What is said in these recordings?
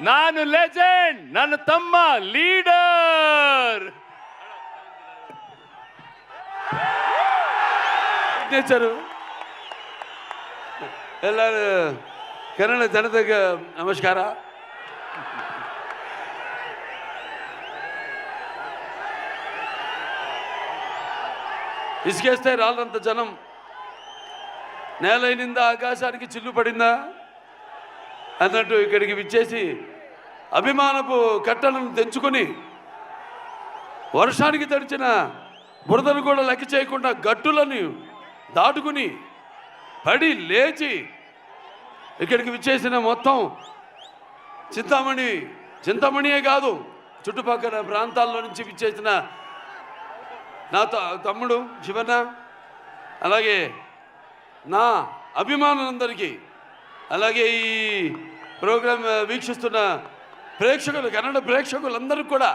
ನಾನು ಲೆಜೆಂಡ್, ನನ್ನ ತಮ್ಮ ಲೀಡರ್. ಸಿಗ್ನೇಚರು ಎಲ್ಲರೂ ಕನ್ನಡ ಜನತೆಗೆ ನಮಸ್ಕಾರ. ఇసుకేస్తే రాళ్ళంత జనం నేలైనిందా ఆకాశానికి చిల్లు పడిందా అన్నట్టు ఇక్కడికి విచ్చేసి అభిమానపు కట్టలను తెంచుకొని వర్షానికి తడిచిన బురదను కూడా లెక్క చేయకుండా గట్టులను దాటుకుని పడి లేచి ఇక్కడికి విచ్చేసిన మొత్తం చింతామణియే కాదు చుట్టుపక్కల ప్రాంతాల్లో నుంచి విచ్చేసిన నా తమ్ముడు శివన్న, అలాగే నా అభిమానులందరికీ, అలాగే ఈ ప్రోగ్రాం వీక్షిస్తున్న ప్రేక్షకులు, కన్నడ ప్రేక్షకులందరికీ కూడా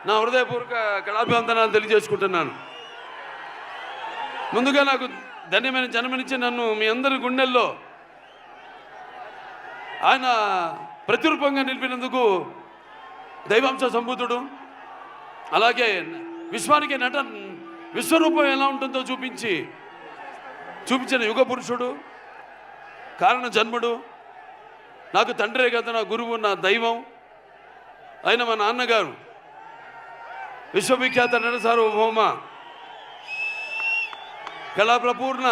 నా హృదయపూర్వక కళాభివందనాలు తెలియజేసుకుంటున్నాను. ముందుగా నాకు ధన్యమైన జన్మనిచ్చి నన్ను మీ అందరి గుండెల్లో ఆయన ప్రతిరూపంగా నిలిపినందుకు దైవాంశ సంభూతుడు, అలాగే విశ్వానికి విశ్వరూపం ఎలా ఉంటుందో చూపించిన యుగ పురుషుడు, కారణ జన్ముడు, నాకు తండ్రే కదా నా గురువు, నా దైవం అయిన మా నాన్నగారు విశ్వవిఖ్యాత నట సార్వభౌమ కళాప్రపూర్ణ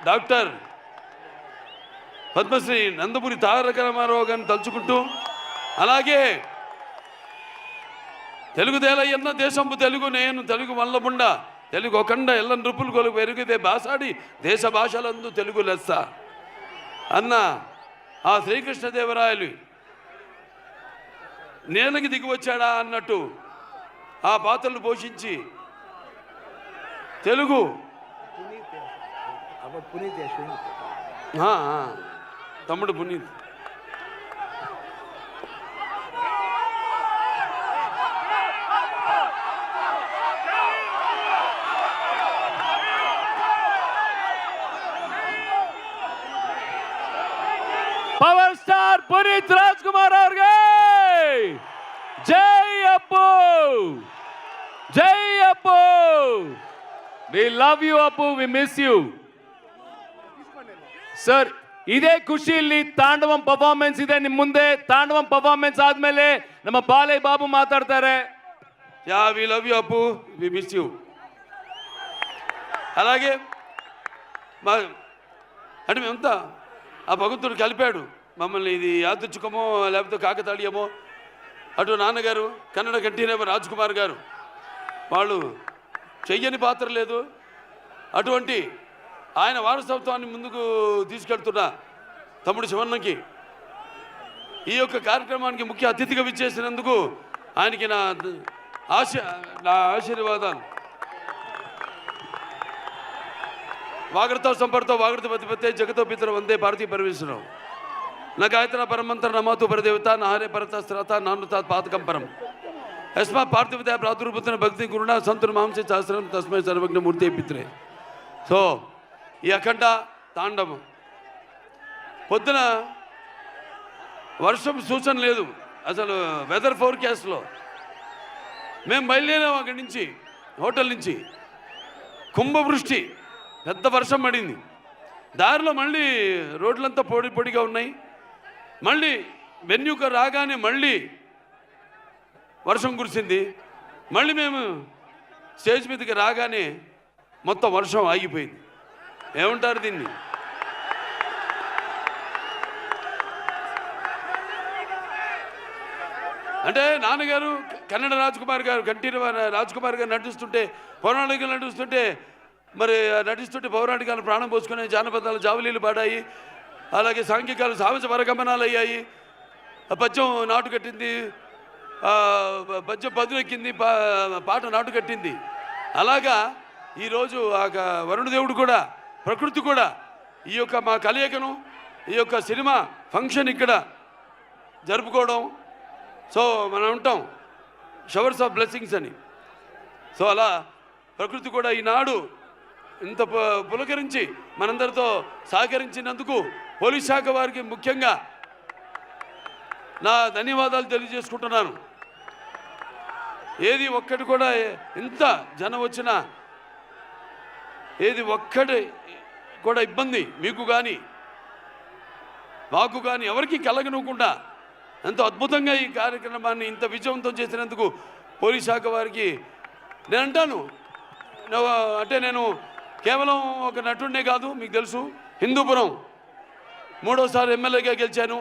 డాక్టర్ పద్మశ్రీ నందమూరి తారక రామారావు గారిని తలుచుకుంటూ, అలాగే తెలుగుదేల ఎన్న దేశంపు తెలుగు నేను తెలుగు వల్లబుండ తెలుగు ఒకండ ఎల్ల నృపులు కొలుగు పెరిగితే బాసాడి దేశ భాషలందు తెలుగు లెస్స అన్న ఆ శ్రీకృష్ణదేవరాయలు నేలకి దిగి వచ్చాడా అన్నట్టు ఆ పాత్రలు పోషించి తెలుగు తమ్ముడు పునీత్ పవర్ స్టార్ పునీత్ రాజ్ కుమార్ ಅವ್ರಿಗೆ జై అప్పు, జై అప్పు. వి లవ్ యూ అప్పు, వి మిస్ యూ ಸರ್. ಇದೇ ಖುಷಿಯಲ್ಲಿ ತಾಂಡವಂ ಪರ್ಫಾರ್ಮೆನ್ಸ್ ಇದೆ ನಿಮ್ಮ ಮುಂದೆ. ತಾಂಡವಂ ಪರ್ಫಾರ್ಮೆನ್ಸ್ ಆದ್ಮೇಲೆ ನಮ್ಮ ಬಾಲಯ್ಯ ಬಾಬು ಮಾತಾಡ್ತಾರೆ. యా వి లవ్ యూ అప్పు, వి మిస్ యూ. అలాగే అంటే మేమంతా ఆ భగవంతుడు కలిపాడు మమ్మల్ని. ఇది యాదృచ్ఛికమో లేకపోతే కాకతాళీయమో, అటు నాన్నగారు కన్నడ కంఠీరవ రాజ్ కుమార్ గారు వాళ్ళు చెయ్యని పాత్ర లేదు. అటువంటి ఆయన వారసత్వాన్ని ముందుకు తీసుకెళ్తున్న తమ్ముడు శివన్నకి ఈ యొక్క కార్యక్రమానికి ముఖ్య అతిథిగా విచ్చేసినందుకు ఆయనకి నా ఆశీర్వాదాలు. వాగ్రత సంపర్తో వాగ్రత పతిపతే జగతో పితర వందే భారతీ పరమేశ్వరం నా గాయత్ర పరమంతర నమాతు పరదేవత నాహరే పరత శ్రత నానుతాత్ పాతకం పరం యస్మా పార్థివత ప్రాదుర్భూతన భక్తి గురుణ సంతున మాంసే శాస్త్రం తస్మై సర్వజ్ఞ మూర్తి పిత్రే. సో ఈ అఖండ తాండవం పొద్దున వర్షం సూచన లేదు, అసలు వెదర్ ఫోర్కాస్ట్లో మేము బయలుదేరాం. అక్కడి నుంచి హోటల్ నుంచి కుంభవృష్టి, పెద్ద వర్షం పడింది. దారిలో మళ్ళీ రోడ్లంతా పొడిగా ఉన్నాయి. మళ్ళీ వెన్యూకు రాగానే మళ్ళీ వర్షం కురిసింది. మళ్ళీ మేము స్టేజ్ మీదకి రాగానే మొత్తం వర్షం ఆగిపోయింది. ఏమంటారు దీన్ని? అంటే నాన్నగారు కన్నడ రాజ్కుమార్ గారు, కంఠీరవ రాజ్కుమార్ గారు నటిస్తుంటే, పౌరాణికలు నటిస్తుంటే, మరి నటిస్తుంటే పౌరాణికాలు ప్రాణం పోసుకునే జానపదాలు జావలీలు పాడాయి. అలాగే సాంఘికాలు సాహస పరగమనాలు అయ్యాయి. పద్యం నాటు కట్టింది, పద్యం పదునెక్కింది, పాట నాటు కట్టింది. అలాగా ఈరోజు ఆ వరుణదేవుడు కూడా, ప్రకృతి కూడా ఈ యొక్క మా కలయికను, ఈ యొక్క సినిమా ఫంక్షన్ ఇక్కడ జరుపుకోవడం. సో మనం ఉంటాం షవర్స్ ఆఫ్ బ్లెస్సింగ్స్ అని. సో అలా ప్రకృతి కూడా ఈనాడు ఇంత పులకరించి మనందరితో సహకరించినందుకు పోలీస్ శాఖ వారికి ముఖ్యంగా నా ధన్యవాదాలు తెలియజేసుకుంటున్నాను. ఏది ఒక్కటి కూడా ఎంత జనం వచ్చినా ఏది ఒక్కటి కూడా ఇబ్బంది మీకు కానీ మాకు కానీ ఎవరికి కలగనివ్వకుండా ఎంతో అద్భుతంగా ఈ కార్యక్రమాన్ని ఇంత విజయవంతం చేసినందుకు పోలీస్ శాఖ వారికి నేను అంటాను. అంటే నేను కేవలం ఒక నటుడినే కాదు, మీకు తెలుసు హిందూపురం 3వసారి ఎమ్మెల్యేగా గెలిచాను.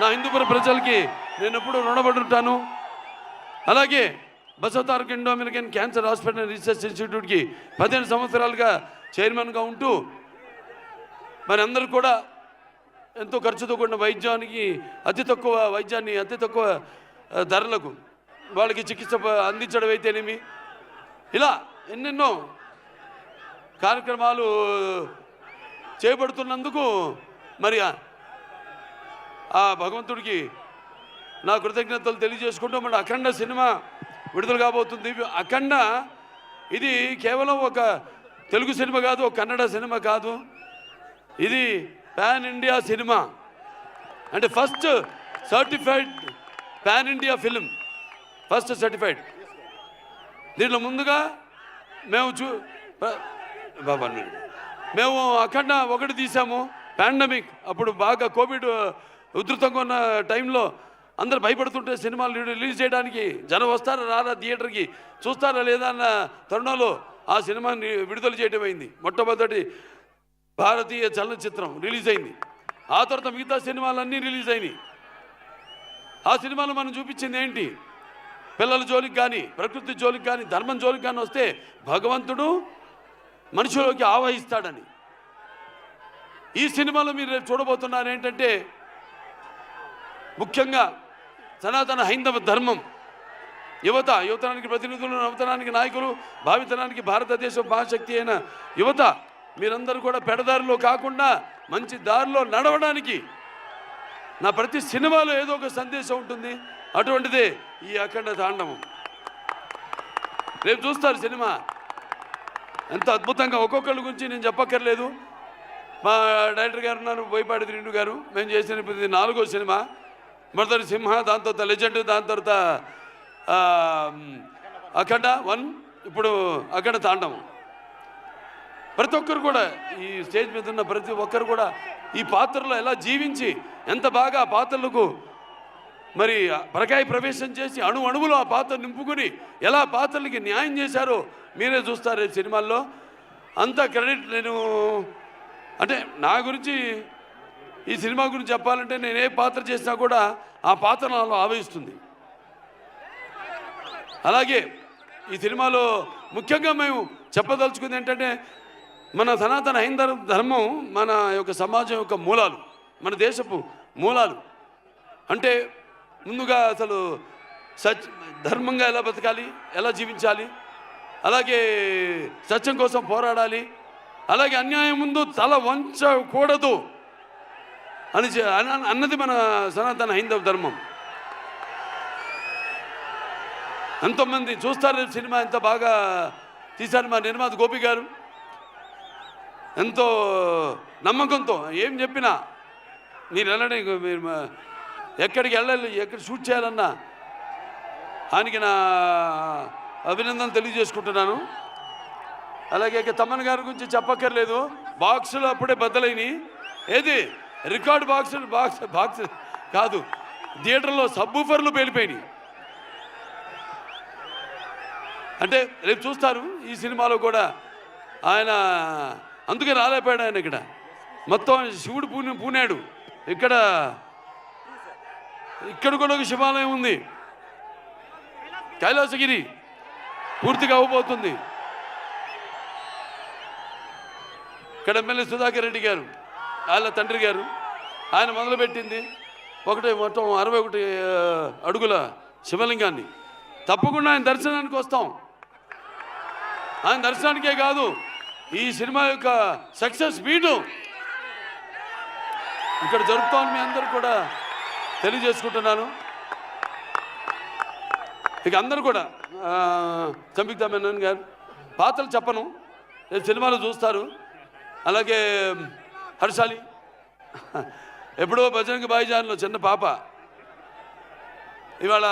నా హిందూపురం ప్రజలకి నేను ఎప్పుడూ రుణపడి ఉంటాను. అలాగే Basavataraka Indo American cancer hospital research ఇన్స్టిట్యూట్కి 15 సంవత్సరాలుగా చైర్మన్గా ఉంటూ మరి అందరూ కూడా ఎంతో ఖర్చుతో కూడిన వైద్యానికి అతి తక్కువ వైద్యాన్ని అతి తక్కువ ధరలకు వాళ్ళకి చికిత్స అందించడం అయితేనేమి, ఇలా ఎన్నెన్నో కార్యక్రమాలు చేపడుతున్నందుకు మరి ఆ భగవంతుడికి నా కృతజ్ఞతలు తెలియజేసుకుంటూ మన అఖండ సినిమా విడుదల కాబోతుంది. అఖండ ఇది కేవలం ఒక తెలుగు సినిమా కాదు, ఒక కన్నడ సినిమా కాదు, ఇది పాన్ ఇండియా సినిమా. అంటే first certified pan India film, first certified. దీంట్లో ముందుగా మేము అఖండ 1 తీసాము. పాండమిక్ అప్పుడు బాగా కోవిడ్ ఉధృతంగా ఉన్న టైంలో అందరు భయపడుతుంటే సినిమాలు రిలీజ్ చేయడానికి జనం వస్తారా రారా, థియేటర్కి చూస్తారా లేదా అన్న తరుణంలో ఆ సినిమాని విడుదల చేయడం అయింది. మొట్టమొదటి భారతీయ చలనచిత్రం రిలీజ్ అయింది. ఆ తర్వాత మిగతా సినిమాలన్నీ రిలీజ్ అయినాయి. ఆ సినిమాలో మనం చూపించింది ఏంటి? పిల్లల జోలికి కానీ, ప్రకృతి జోలికి కానీ, ధర్మం జోలికి కానీ వస్తే భగవంతుడు మనిషిలోకి ఆవహిస్తాడని. ఈ సినిమాలో మీరు రేపు చూడబోతున్నారు ఏంటంటే ముఖ్యంగా సనాతన హైందవ ధర్మం, యువతరానికి ప్రతినిధులు, నవతరానికి నాయకులు, భావితరానికి భారతదేశ మహాశక్తి అయిన యువత మీరందరూ కూడా పెడదారిలో కాకుండా మంచి దారిలో నడవడానికి నా ప్రతి సినిమాలో ఏదో ఒక సందేశం ఉంటుంది. అటువంటిదే ఈ అఖండ తాండవం. రేపు చూస్తారు సినిమా ఎంత అద్భుతంగా. ఒక్కొక్కళ్ళ గురించి నేను చెప్పక్కర్లేదు. మా డైరెక్టర్ గారు ఉన్నారు, బోయపాటి శ్రీను గారు. మేము చేసిన ఇది 4వ సినిమా. మొదటి సింహ, దాని తర్వాత లెజెండ్, దాని తర్వాత అఖండ 1, ఇప్పుడు అఖండ తాండవం. ప్రతి ఒక్కరు కూడా ఈ స్టేజ్ మీద ఉన్న ప్రతి ఒక్కరు కూడా ఈ పాత్రలో ఎలా జీవించి ఎంత బాగా ఆ పాత్రలకు మరి పరకాయ ప్రవేశం చేసి అణువులో ఆ పాత్ర నింపుకుని ఎలా పాత్రలకి న్యాయం చేశారో మీరే చూస్తారు ఈ సినిమాల్లో. అంత క్రెడిట్ నేను అంటే నా గురించి ఈ సినిమా గురించి చెప్పాలంటే నేను ఏ పాత్ర చేసినా కూడా ఆ పాత్ర నాలో ఆవహిస్తుంది. అలాగే ఈ సినిమాలో ముఖ్యంగా మేము చెప్పదలుచుకుంది ఏంటంటే మన సనాతన హైందవ ధర్మం మన యొక్క సమాజం యొక్క మూలాలు, మన దేశపు మూలాలు. అంటే ముందుగా అసలు ధర్మంగా ఎలా బతకాలి, ఎలా జీవించాలి, అలాగే సత్యం కోసం పోరాడాలి, అలాగే అన్యాయం ముందు తల వంచకూడదు అన్నది మన సనాతన హైందవ ధర్మం. ఎంతోమంది చూస్తారు సినిమా, ఎంత బాగా తీశారు మా నిర్మాత గోపి గారు. ఎంతో నమ్మకంతో ఏం చెప్పినా మీరు వెళ్ళండి, మీరు ఎక్కడికి వెళ్ళాలి, ఎక్కడ షూట్ చేయాలన్నా ఆయనకి నా అభినందన తెలియజేసుకుంటున్నాను. అలాగే తమ్మన్ గారి గురించి చెప్పక్కర్లేదు. బాక్సులు అప్పుడే బద్దలైనవి. ఏది రికార్డ్ బాక్స్ కాదు, థియేటర్లో సబ్బూఫర్లు పేలిపోయినాయి. అంటే రేపు చూస్తారు ఈ సినిమాలో కూడా ఆయన అందుకే రాలేపోయాడు. ఆయన ఇక్కడ మొత్తం శివుడు పూనాడు. ఇక్కడ కూడా ఒక శివాలయం ఉంది, కైలాసగిరి పూర్తిగా అవ్వబోతుంది. ఇక్కడ ఎమ్మెల్యే సుధాకర్ రెడ్డి గారు, వాళ్ళ తండ్రి గారు, ఆయన మొదలుపెట్టింది మొత్తం 61 అడుగుల శివలింగాన్ని. తప్పకుండా ఆయన దర్శనానికి వస్తాం. ఆయన దర్శనానికే కాదు, ఈ సినిమా యొక్క సక్సెస్ మీటు ఇక్కడ జరుపుతామని మీ అందరూ కూడా తెలియజేసుకుంటున్నాను. ఇక అందరూ కూడా సంయుక్త మేనన్ గారు పాత్రలు చెప్పను, సినిమాలో చూస్తారు. అలాగే హర్షాలి, ఎప్పుడో బజరంగ భాయిజాన్లో చిన్న పాప, ఇవాళ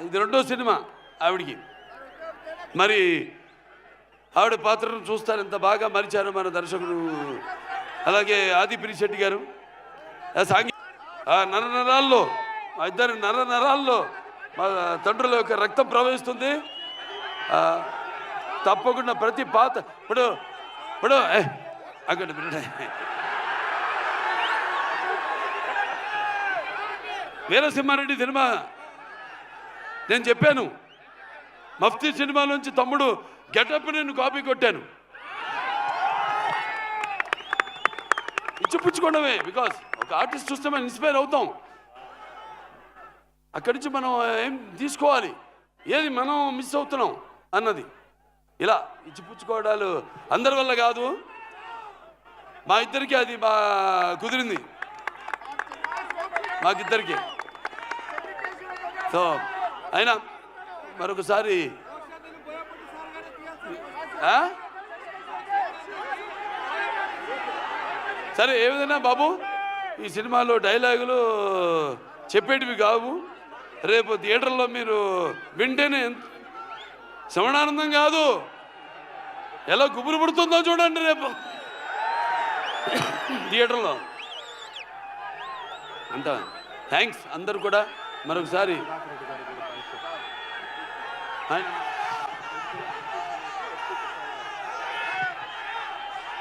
ఇది రెండో సినిమా ఆవిడికి. మరి ఆవిడ పాత్రను చూస్తారు ఎంత బాగా మరిచారు మన దర్శకుడు. అలాగే ఆది పినిశెట్టి గారు నరనరాల్లో మా ఇద్దరు నరనరాల్లో మా తండ్రుల యొక్క రక్తం ప్రవహిస్తుంది. తప్పకుండా ప్రతి పాత్ర ఇప్పుడు అక్కడ వీరసింహారెడ్డి సినిమా నేను చెప్పాను, మఫ్తీ సినిమా నుంచి తమ్ముడు గెటప్ నేను కాపీ కొట్టాను. ఇచ్చిపుచ్చుకోవడమే, బికాస్ ఒక ఆర్టిస్ట్ చూస్తే మనం ఇన్స్పైర్ అవుతాం. అక్కడి నుంచి మనం ఏం తీసుకోవాలి, ఏది మనం మిస్ అవుతున్నాం అన్నది. ఇలా ఇచ్చిపుచ్చుకోవడాలు అందరి వల్ల కాదు, మా ఇద్దరికి అది కుదిరింది, మాకిద్దరికి. సో అయినా మరొకసారి సరే ఏ విధంగా బాబు ఈ సినిమాలో డైలాగులు చెప్పేటివి కావు, రేపు థియేటర్లో మీరు వింటేనే శ్రవణానందం కాదు ఎలా గుబురు పడుతుందో చూడండి రేపు థియేటర్లో. అంత థ్యాంక్స్ అందరు కూడా మరొకసారి.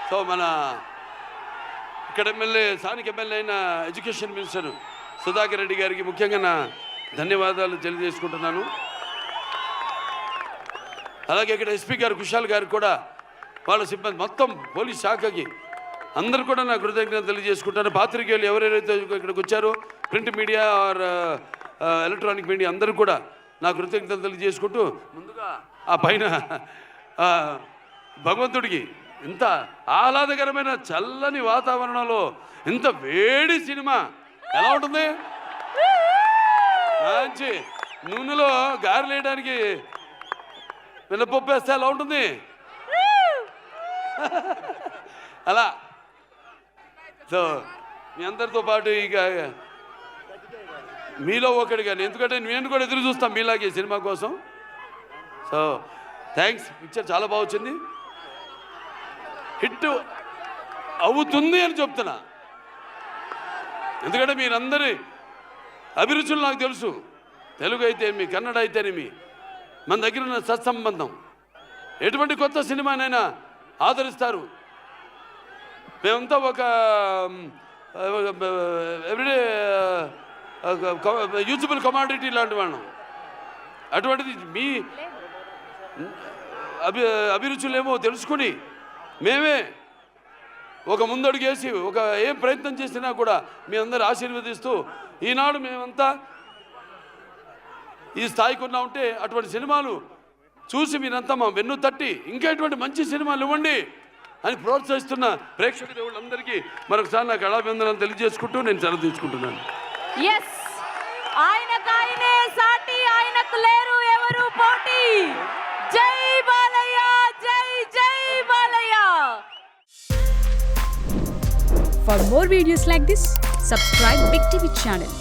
సో మన ఇక్కడ ఎమ్మెల్యే స్థానిక ఎమ్మెల్యే అయిన ఎడ్యుకేషన్ మినిస్టర్ సుధాకర్ రెడ్డి గారికి ముఖ్యంగా నా ధన్యవాదాలు తెలియజేసుకుంటున్నాను. అలాగే ఇక్కడ ఎస్పీ గారు కుషాల్ గారు కూడా వాళ్ళ సిబ్బంది మొత్తం పోలీస్ శాఖకి అందరు కూడా నా కృతజ్ఞతలు తెలియజేసుకుంటాను. పాత్రికేయులు ఎవరెవరైతే ఇక్కడికి వచ్చారో print media are electronic media అందరూ కూడా నా కృతజ్ఞతలు తెలియజేసుకుంటూ ముందుగా ఆ పైన భగవంతుడికి ఇంత ఆహ్లాదకరమైన చల్లని వాతావరణంలో ఇంత వేడి సినిమా ఎలా ఉంటుంది, మంచి నూనెలో గారెలు వేయడానికి మినపప్పు వేస్తే ఎలా ఉంటుంది అలా. సో మీ అందరితో పాటు ఇక మీలో ఒకటి కానీ, ఎందుకంటే నేను కూడా ఎదురు చూస్తాను మీలాగే సినిమా కోసం. సో థ్యాంక్స్, పిక్చర్ చాలా బాగా వచ్చింది, హిట్ అవుతుంది అని చెప్తున్నా. ఎందుకంటే మీరందరి అభిరుచులు నాకు తెలుసు, తెలుగు అయితేనేమి కన్నడ అయితేనేమి మన దగ్గర ఉన్న సత్సంబంధం. ఎటువంటి కొత్త సినిమానైనా ఆదరిస్తారు. మేమంతా ఒక ఎవ్రీడే యూజబుల్ కమాడిటీ లాంటి వాళ్ళం. అటువంటిది మీ అభిరుచులేమో తెలుసుకుని మేమే ఒక ముందడుగు వేసి ఒక ఏం ప్రయత్నం చేసినా కూడా మీ అందరు ఆశీర్వదిస్తూ ఈనాడు మేమంతా ఈ స్థాయికి ఉన్నా ఉంటే అటువంటి సినిమాలు చూసి మీరంతా మా వెన్ను తట్టి ఇంకా ఇటువంటి మంచి సినిమాలు ఇవ్వండి అని ప్రోత్సహిస్తున్న ప్రేక్షక దేవుళ్ళందరికీ మరొకసారి నాకు కళాభివందనాలు తెలియజేసుకుంటూ నేను సెలవు తీసుకుంటున్నాను. ఆయనకాయనే సాటి, ఆయనకు లేరు ఎవరు పోటీ. జై బాలయ్య, జై జై Balayya. For more videos like this, subscribe Big TV channel.